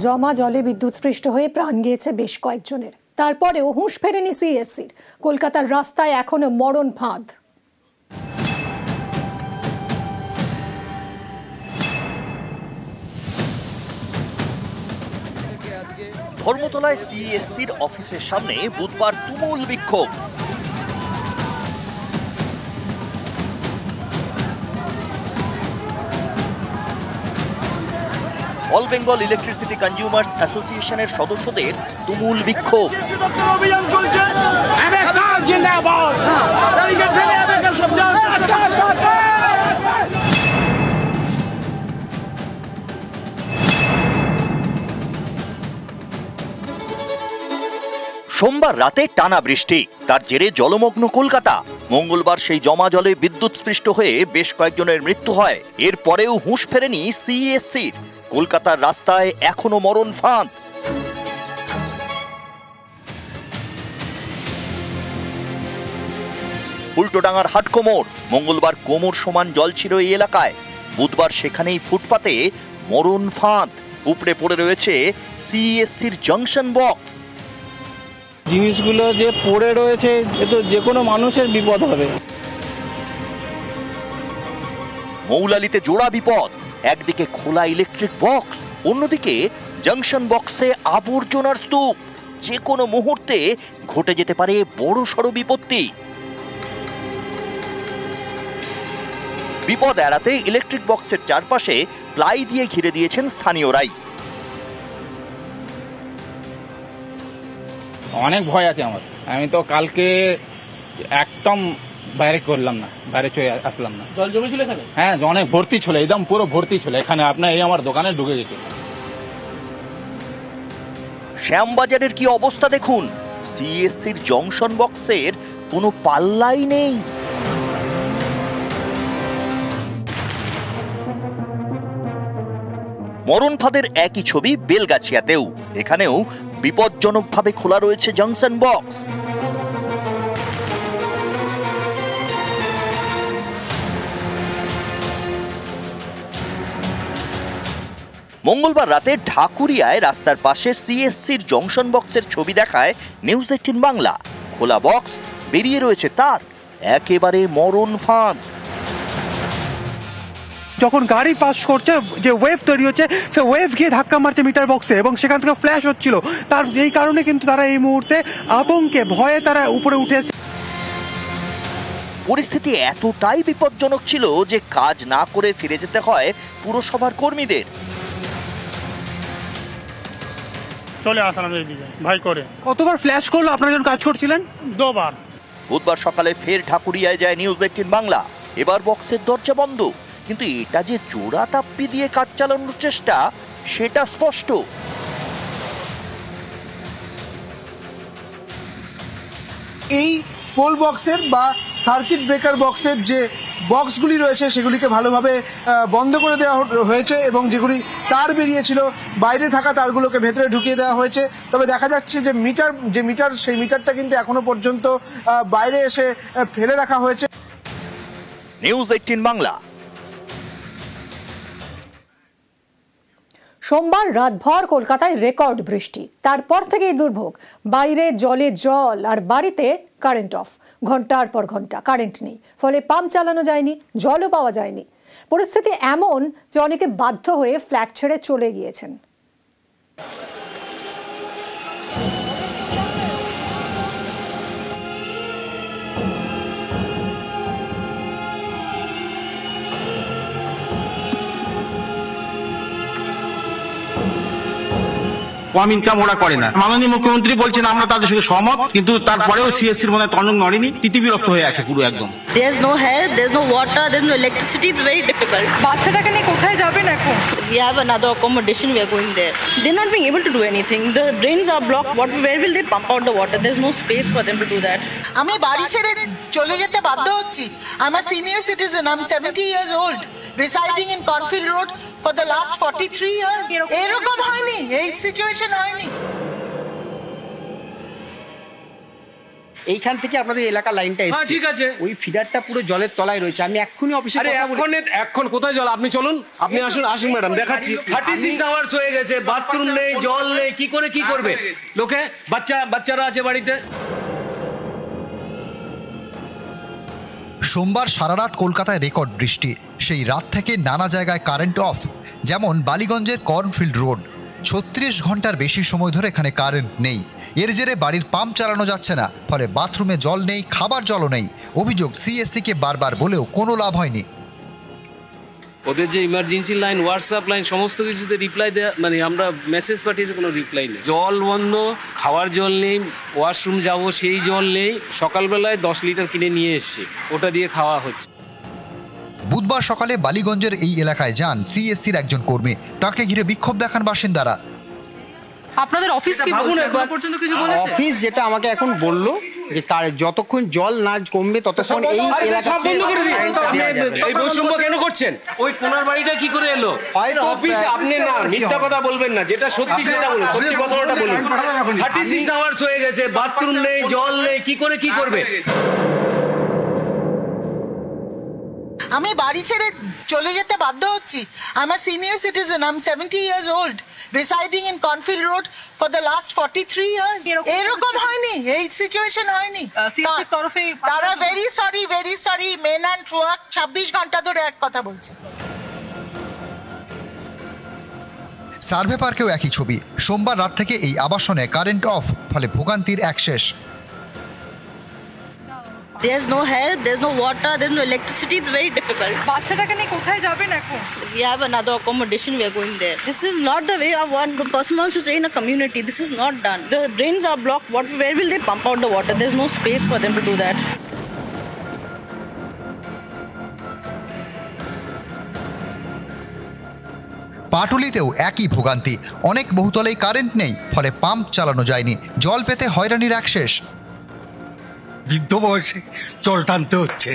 জমা জলে বিদ্যুৎস্পৃষ্ট হয়ে প্রাণ গিয়েছে বেশ কয়েকজনের। তারপরেও হুঁশ ফেরেনি সিএসসির। কলকাতার রাস্তায় এখনো মরণ ফাঁদ। ধর্মতলায় সিএসসির অফিসের সামনে বুধবার তুমুল বিক্ষোভ। অল বেঙ্গল ইলেকট্রিসিটি কনজিউমার্স অ্যাসোসিয়েশনের সদস্যদের তুমুল বিক্ষোভ। অভিযান চলছে। সোমবার রাতে টানা বৃষ্টি, তার জেরে জলমগ্ন কলকাতা। মঙ্গলবার সেই জমা জলে বিদ্যুৎস্পৃষ্ট হয়ে বেশ কয়েকজনের মৃত্যু হয়। এরপরেও হুঁশ ফেরেনি সিএসসির। কলকাতার রাস্তায় এখনো মরণ ফাঁদ। উল্টোডাঙ্গার হাটকোমর, মঙ্গলবার কোমর সমান জল ছিল এই এলাকায়। বুধবার সেখানেই ফুটপাতে মরণ ফাঁদ। উপড়ে পড়ে রয়েছে সিএসসির জাংশন বক্স। জিনিসগুলো যে পড়ে রয়েছে, এ তো যে কোনো মানুষের বিপদ হবে। মৌলালিতে জোড়া বিপদ, একদিকে খোলা ইলেকট্রিক বক্স, অন্যদিকে জাংশন বক্সে আবর্জনার স্তূপ। যে কোনো মুহূর্তে ঘটে যেতে পারে বড়সড় বিপত্তি। বিপদ এড়াতে ইলেকট্রিক বক্সের চারপাশে প্লাই দিয়ে ঘিরে দিয়েছেন স্থানীয়রাই। অনেক ভয় আছে আমার। আমি তো কালকে একদম বাইরে করলাম না, বাইরে চলে আসলাম না। জল জমেছিল এখানে? হ্যাঁ, অনেক ভর্তি ছিল, একদম পুরো ভর্তি ছিল। এখানে আপনার এই আমার দোকানে ঢুকে গেছে। শ্যামবাজারের কি অবস্থা দেখুন। সিএসসির জংশন বক্সের কোনো পাল্লাই নেই। মরণ ফাঁদের একই ছবি বেলগাছিয়াতেও। এখানেও বিপজ্জনকভাবে খোলা রয়েছে জাংশন বক্স। মঙ্গলবার রাতে ঢাকুরিয়ায় রাস্তার পাশে সিএসসির জংশন বক্সের ছবি দেখায় নিউজ 18 বাংলা। খোলা বক্স, বেরিয়ে রয়েছে তার, একেবারে মরণ ফাঁদ। যখন গাড়ি পাস করছে, যে ওয়েভ তৈরি হচ্ছে, সে ওয়েভ গিয়ে ধাক্কা মারছে মিটার বক্সে এবং সেখান থেকে ফ্ল্যাশ হচ্ছিল। তার এই কারণে কিন্তু তারা এই মুহূর্তে আতঙ্কে ভয়ে তারা উপরে উঠে এসেছে। পরিস্থিতি এতটাই বিপজ্জনক ছিল যে কাজ না করে ফিরে যেতে হয় পুরসভার কর্মীদের। চলে আসলাম এইদিকে ভাই করে। কতবার ফ্ল্যাশ করলো আপনারা যখন কাজ করছিলেন? 2 বার। বুধবার সকালে ফের ঢাকুরিয়ায় যায় নিউজ 18 বাংলা। এবার বক্সের দরজা বন্ধ, কিন্তু এটা যে জোড়া তাপ্পি দিয়ে কাজ চালানোর চেষ্টা সেটা স্পষ্ট। এই পোল বক্সের বা সার্কিট ব্রেকার বক্সের যে বক্সগুলি রয়েছে সেগুলিকে ভালোভাবে বন্ধ করে দেওয়া হয়েছে এবং যেগুলি তার বেরিয়েছিল বাইরে থাকা তারগুলোকে ভেতরে ঢুকিয়ে দেওয়া হয়েছে। তবে দেখা যাচ্ছে যে মিটার সেই মিটারটা কিন্তু এখনো পর্যন্ত বাইরে এসে ফেলে রাখা হয়েছে। নিউজ 18 বাংলা। সোমবার রাতভর কলকাতায় রেকর্ড বৃষ্টি। তারপর থেকেই দুর্ভোগ। বাইরে জলে জল আর বাড়িতে কারেন্ট অফ। ঘন্টার পর ঘন্টা কারেন্ট নেই, ফলে পাম্প চালানো যায়নি, জলও পাওয়া যায়নি। পরিস্থিতি এমন যে অনেকে বাধ্য হয়ে ফ্ল্যাট ছেড়ে চলে গিয়েছেন। কম ইনকাম ওরা করে না। মাননীয় মুখ্যমন্ত্রী বলছেন আমরা তাদের সঙ্গে সহমত, কিন্তু তারপরেও সিএসসির মনে তরঙ্গ নড়েনি, তিতিবিরক্ত হয়ে আছে পুরো একদম। There's no health, there's no water, there's no electricity. It's very difficult. বাচ্চাটাকে নিয়ে কোথায় যাবেন এখন? We have another accommodation. We are going there. They're not being able to do anything. The drains are blocked. Where will they pump out the water? There's no space for them to do that. আমি বাড়ি ছেড়ে চলে যেতে বাধ্য হচ্ছি। I'm a senior citizen. I'm 70 years old, residing in Cornfield Road for the last 43 years. এরকম হয়নি, এই সিচুয়েশন হয়নি। এইখান থেকে আপনাদের এলাকার লাইনটা এসেছে, ঠিক আছে, ওই ফিডারটা পুরো জলের তলায় রয়েছে। আমি এক্ষুনি অফিসে এখন কোথায় জল? আপনি চলুন, আপনি আসুন ম্যাডাম, দেখাচ্ছি। 36 আওয়ার্স হয়ে গেছে, বাথরুম নেই, জল নেই, কি করে কি করবে লোকে? বাচ্চারা আছে বাড়িতে। সোমবার সারারাত কলকাতায় রেকর্ড বৃষ্টি। সেই রাত থেকে নানা জায়গায় কারেন্ট অফ, যেমন বালিগঞ্জের কর্নফিল্ড রোড। 36 ঘন্টার বেশি সময় ধরে এখানে কারেন্ট নেই। এর জেরে বাড়ির পাম্প চালানো যাচ্ছে না, ফলে বাথরুমে জল নেই, খাবার জলও নেই। অভিযোগ সিএসসিকে বারবার বলেও কোনো লাভ হয়নি। ওদের যে ইমার্জেন্সি লাইন, হোয়াটসঅ্যাপ লাইন, সমস্ত কিছুতে রিপ্লাই দেওয়া, মানে আমরা মেসেজ পাঠিয়েছি, কোনো রিপ্লাই নেই। জল বন্ধ, খাওয়ার জল নেই, ওয়াশরুম যাব সেই জল নেই। সকালবেলায় 10 লিটার কিনে নিয়ে এসছি, ওটা দিয়ে খাওয়া হচ্ছে। বুধবার সকালে বালিগঞ্জের এই এলাকায় যান সিএসসির একজন কর্মী। তাকে ঘিরে বিক্ষোভ দেখান বাসিন্দারা। আপনাদের অফিস কি বলছে? এখন পর্যন্ত কিছু বলেছে? অফিস যেটা আমাকে এখন বললো যে যতক্ষণ জল না কমবে ততক্ষণ এই এলাকাতে এই বৈষম্য কেন করছেন? ওই কোনার বাড়িটা কি করে এলো? অফিস আপনি না মিথ্যা কথা বলবেন না, যেটা সত্যি সেটা বলুন, সত্যি কথাটা বলুন। 36 আওয়ার্স হয়ে গেছে, বাথরুম নেই, জল নেই, কি করে কি করবে? আমি বাড়ি ছেড়ে চলে যেতে বাধ্য হচ্ছি। I am a senior citizen, I am 70 years old, residing in Cornfield Road for the last 43 years. এরকম হয়নি, এই সিচুয়েশন হয়নি। তারা very sorry, men and work 26 ঘন্টা ধরে এক কথা বলছে। সার্ভে পার্কেও একই ছবি। সোমবার রাত থেকে এই আবাসনে কারেন্ট অফ, ফলে ভোগান্তির এক শেষ। There's no help, there's no water, there's no electricity. It's very difficult. বাচ্চাটাকে নিয়ে কোথায় যাবেন এখন? We have another accommodation. We are going there. This is not the way of one person wants to stay in a community. This is not done. The drains are blocked. Where will they pump out the water? There's no space for them to do that. পাটুলিতেও একই ভোগান্তি। অনেক বহুতলেই current নেই, ফলে pump চালানো যায়নি। জল পেতে হয়রানির এক শেষ। বৃদ্ধ বয়সে জল টানতে হচ্ছে।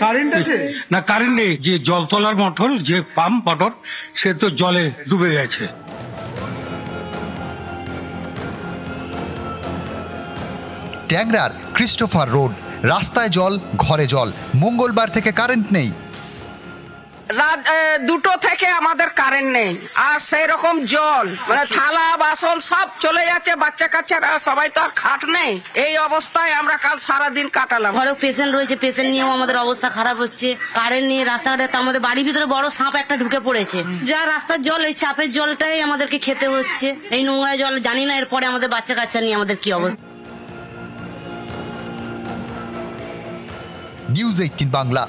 কারেন্ট আছে না? কারেন্ট নেই। যে জল তোলার মোটর, যে পাম্প মোটর, সে তো জলে ডুবে গেছে। ট্যাংরার ক্রিস্টোফার রোড, রাস্তায় জল, ঘরে জল। মঙ্গলবার থেকে কারেন্ট নেই। রাত 2টো থেকে আমাদের কারেন্ট নেই, আর সেই রকম জল, মানে থালা বাসন সব চলে যাচ্ছে। বাচ্চা কাচ্চারা সবাই তো আর খাট নেই। এই অবস্থায় আমরা কাল সারা দিন কাটালাম। ঘরে পেশেন্ট রয়েছে, পেশেন্ট নিয়েও আমাদের অবস্থা খারাপ হচ্ছে। কারেন্ট নিয়ে রাস্তাঘাটে আমাদের বাড়ির ভিতরে বড় সাপ একটা ঢুকে পড়েছে। যা রাস্তার জল, এই চাপের জলটাই আমাদেরকে খেতে হচ্ছে। এই নোংরা জল জানি না এরপরে আমাদের বাচ্চা কাচ্চা নিয়ে আমাদের কি অবস্থা। নিউজ 18 বাংলা।